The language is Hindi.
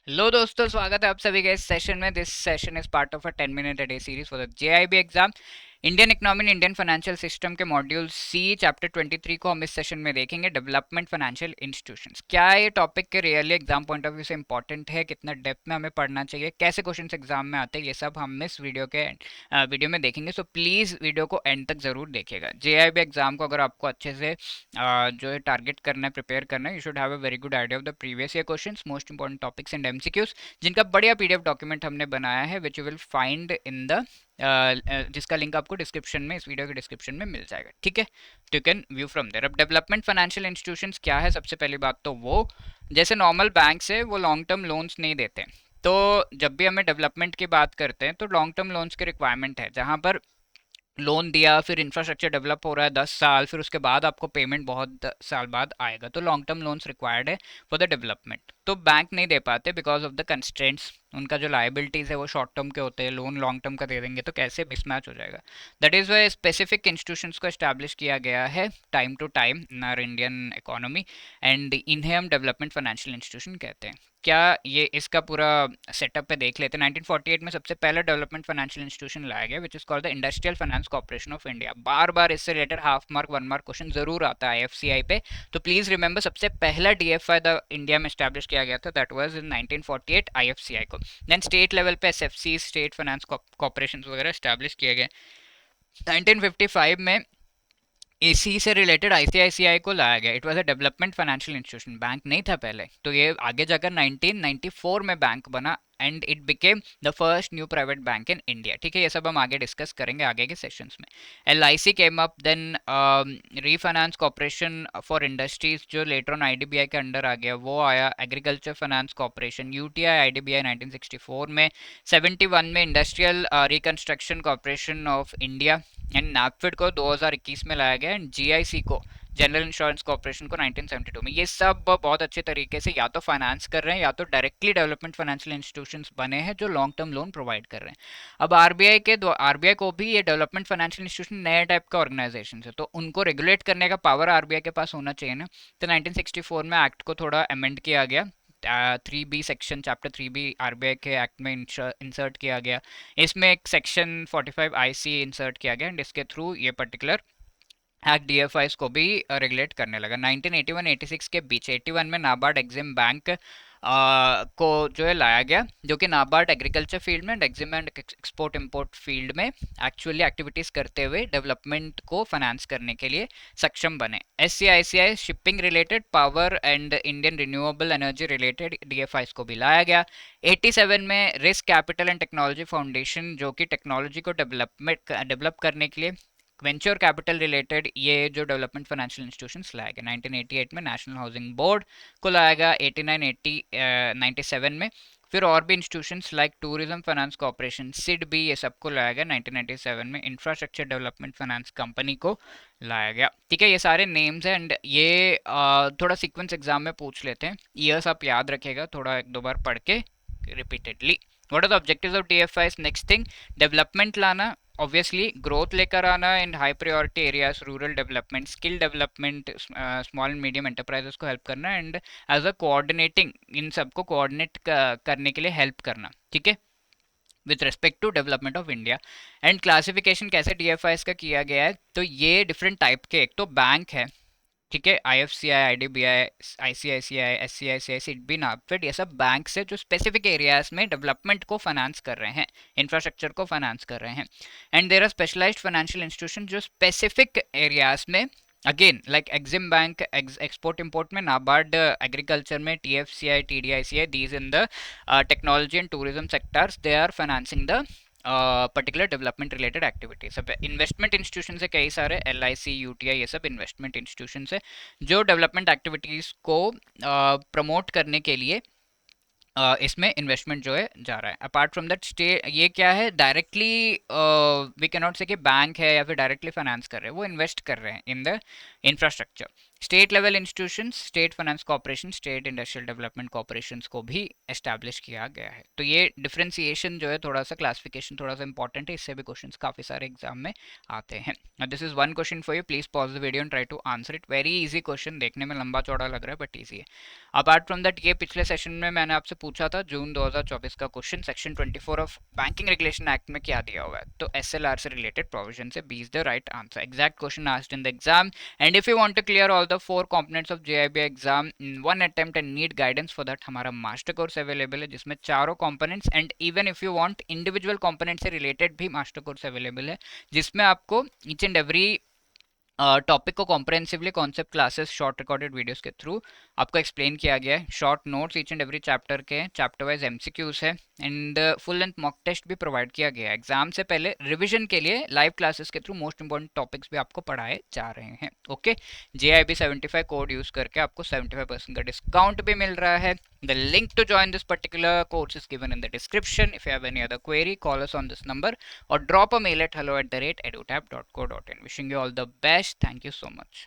हेलो दोस्तों, स्वागत है आप सभी के इस सेशन में। This session is part of a 10 minute a day series for the JIB exam. Indian economy and Indian financial system के मॉड्यूल सी चैप्टर 23 को हम इस सेशन में देखेंगे। डेवलपमेंट फाइनेंशियल इंस्टीट्यूशंस, क्या ये टॉपिक के really exam point of view से इंपॉर्टेंट है, कितना डेप्थ में हमें पढ़ना चाहिए, कैसे क्वेश्चन एग्जाम में आते हैं, ये सब हम इस वीडियो में देखेंगे। सो प्लीज़ वीडियो को एंड तक ज़रूर देखिएगा। जेआईबी एग्जाम को अगर आपको अच्छे से जो है टारगेट करना है, प्रिपेयर करना है, you should have a very good idea of the previous year questions, most important topics and MCQs, जिनका बढ़िया पीडीएफ डॉक्यूमेंट हमने बनाया है, which you will find in the जिसका लिंक आपको डिस्क्रिप्शन में, इस वीडियो के डिस्क्रिप्शन में मिल जाएगा। ठीक है, तो you can view from there. अब डेवलपमेंट फाइनेंशियल इंस्टीट्यूशंस क्या है? सबसे पहली बात तो वो, जैसे नॉर्मल बैंक है वो लॉन्ग टर्म लोन्स नहीं देते। तो जब भी हमें डेवलपमेंट की बात करते हैं तो लॉन्ग टर्म लोन्स की रिक्वायरमेंट है, जहाँ पर लोन दिया, फिर इंफ्रास्ट्रक्चर डेवलप हो रहा है 10 साल, फिर उसके बाद आपको पेमेंट बहुत साल बाद आएगा, तो लॉन्ग टर्म लोन्स रिक्वायर्ड है फॉर द डेवलपमेंट। तो बैंक नहीं दे पाते बिकॉज ऑफ द कंस्ट्रेंट्स। उनका जो लाइबिलिटीज है वो शॉर्ट टर्म के होते हैं, लोन लॉन्ग टर्म का दे देंगे तो कैसे मिसमैच हो जाएगा। That is why specific institutions को एस्टैब्लिश किया गया है time to time in our Indian economy, and इन्हें हम डेवलपमेंट फाइनेंशियल इंस्टीट्यूशन कहते हैं। क्या ये इसका पूरा सेटअप पे देख लेते हैं। 1948 में सबसे पहला डेवलपमेंट फाइनेंशियल इंस्टीट्यूशन लाया गया, which is called the industrial finance corporation of India. बार बार इससे related half mark 1 mark question जरूर आता है आईएफसीआई पे, तो प्लीज रिमेंबर सबसे पहला डीएफआई द इंडिया में स्टैब्लिश किया गया था, दैट वाज इन 1948 आईएफसीआई को। देन स्टेट लेवल पे एसएफसी, स्टेट फाइनेंस कॉर्पोरेशन वगैरह स्टैब्लिश किए गए। 1955 में इसी से रिलेटेड आईसीआईसीआई को लाया गया। It was a development financial institution, bank नहीं था पहले, तो ये आगे जाकर 1994 में बैंक बना and it became the first new private bank in India. ठीक है, ये सब हम आगे डिस्कस करेंगे आगे के सेशंस में। LIC came up, then refinance corporation for industries जो लेटर ऑन आईडीबीआई के अंडर आ गया वो आया। Agriculture finance corporation UTI IDBI 1964 में। 71 में industrial reconstruction corporation of India and नैपफिड को 2021 में लाया गया, एंड जीआईसी को, जनरल इंश्योरेंस कॉर्पोरेशन को 1972 में। ये सब बहुत अच्छे तरीके से या तो फाइनेंस कर रहे हैं या तो डायरेक्टली डेवलपमेंट फाइनेंशियल इंस्टीट्यूशंस बने हैं जो लॉन्ग टर्म लोन प्रोवाइड कर रहे हैं। अब आरबीआई को भी ये डेवलपमेंट फाइनेंशियल इंस्टीट्यूशन नए टाइप का ऑर्गेनाइजेशन है, तो उनको रेगुलेट करने का पावर आरबीआई के पास होना चाहिए ना। तो 1964 में एक्ट को थोड़ा अमेंड किया गया, 3B section, chapter 3B RBI के एक्ट में इंसर्ट किया गया। इसमें एक सेक्शन 45 आईसी इंसर्ट किया गया, एंड इसके थ्रू ये पर्टिकुलर एक्ट डीएफआईस को भी रेगुलेट करने लगा। 1981-86 के बीच 81 में नाबार्ड एग्जिम बैंक को जो है लाया गया, जो कि नाबार्ड एग्रीकल्चर फील्ड में, EXIM and export import field में एक्चुअली एक्टिविटीज करते हुए डेवलपमेंट को फाइनेंस करने के लिए सक्षम बने। SCICI shipping related, power and Indian renewable energy related DFIs को भी लाया गया। 87 में risk capital and technology foundation, जो कि टेक्नोलॉजी को डेवलप करने के लिए वेंचर कैपिटल रिलेटेड ये जो डेवलपमेंट फाइनेंशियल इंस्टीट्यूशंस लाया गया। 1988 में नेशनल हाउसिंग बोर्ड को लाया गया, 89 80 97 में। फिर और भी institutions like tourism finance corporation सिड भी, ये सबको लाया गया 1997 में। इंफ्रास्ट्रक्चर डेवलपमेंट फाइनेंस कंपनी को लाया गया। ठीक है, ये सारे नेम्स हैं, एंड ये थोड़ा सीक्वेंस एग्जाम में पूछ लेते हैं, ईयर्स आप याद रखेगा थोड़ा एक दो बार पढ़ के repeatedly. What are the objectives of DFIs? Next thing, development लाना, ऑब्वियसली ग्रोथ लेकर आना in high priority areas, rural development, skill development, small and medium enterprises को हेल्प करना, एंड एज अ कोऑर्डिनेटिंग इन सबको कोऑर्डिनेट करने के लिए हेल्प करना। ठीक है, with respect to development of India. And classification कैसे डीएफआईएस का किया गया है, तो ये डिफरेंट टाइप के, एक तो बैंक है, ठीक है, IFCI, IDBI, ICICI, SCICI, SIDBI, NABARD, ये सब बैंक्स है जो स्पेसिफिक एरियाज में डेवलपमेंट को फाइनेंस कर रहे हैं, इंफ्रास्ट्रक्चर को फाइनेंस कर रहे हैं। And there are specialised financial institution जो स्पेसिफिक एरियाज में, again like Exim bank export import में, नाबार्ड एग्रीकल्चर में, TFCI, TDICI, these in the technology and tourism sectors, they are financing the particular development related activities. अब इन्वेस्टमेंट इंस्टीट्यूशन है कई सारे, एलआईसी, यूटीआई, ये सब इन्वेस्टमेंट इंस्टीट्यूशन है जो डेवलपमेंट एक्टिविटीज को प्रमोट करने के लिए इसमें इन्वेस्टमेंट जो है जा रहा है। अपार्ट फ्रॉम दैट स्टेट, ये क्या है, डायरेक्टली वी कैन नॉट से कि बैंक है या फिर डायरेक्टली फाइनेंस कर रहे हैं, वो इन्वेस्ट कर रहे हैं in the infrastructure. State level institution, state finance corporation, state industrial development corporation को भी एस्टैब्लिश किया गया है। तो ये डिफ्रेंसिएशन जो है, थोड़ा सा क्लासिफिकेशन थोड़ा सा इंपॉर्टेंट है, इससे भी क्वेश्चंस काफी सारे एग्जाम में आते हैं। This is one question for you, please pause the video and try to answer it. Very easy question, देखने में लंबा चौड़ा लग रहा है बट ईजी है। अपार्ट फ्रॉम दैट, ये पिछले सेशन में मैंने आपसे पूछा था जून 2024 का question, section 24 of banking regulation act में क्या दिया हुआ है, तो एसएलआर से रिलेटेड प्रोविजन से B is the right answer. Exact question asked in the exam, and if you want to clear all the 4 components of JIB exam in one attempt and need guidance for that, हमारा मास्टर कोर्स अवेलेबल है जिसमें चारों components and even if you want individual components से related भी मास्टर कोर्स अवेलेबल है, जिसमें आपको each and every टॉपिक को comprehensively concept classes short recorded videos के थ्रू आपको एक्सप्लेन किया गया है। Short notes each and every chapter के, चैप्टर वाइज एमसीक्यूज है and full length mock test भी प्रोवाइड किया गया है। एग्जाम से पहले रिवीजन के लिए लाइव क्लासेस के थ्रू मोस्ट इंपॉर्टेंट टॉपिक्स भी आपको पढ़ाए जा रहे हैं। ओके, JIB 75 कोड यूज करके आपको 75% का डिस्काउंट भी मिल रहा है। The link to join this particular course is given in the description. If you have any other query, call us on this number or drop a mail at hello@edutab.co.in. Wishing you all the best. Thank you so much.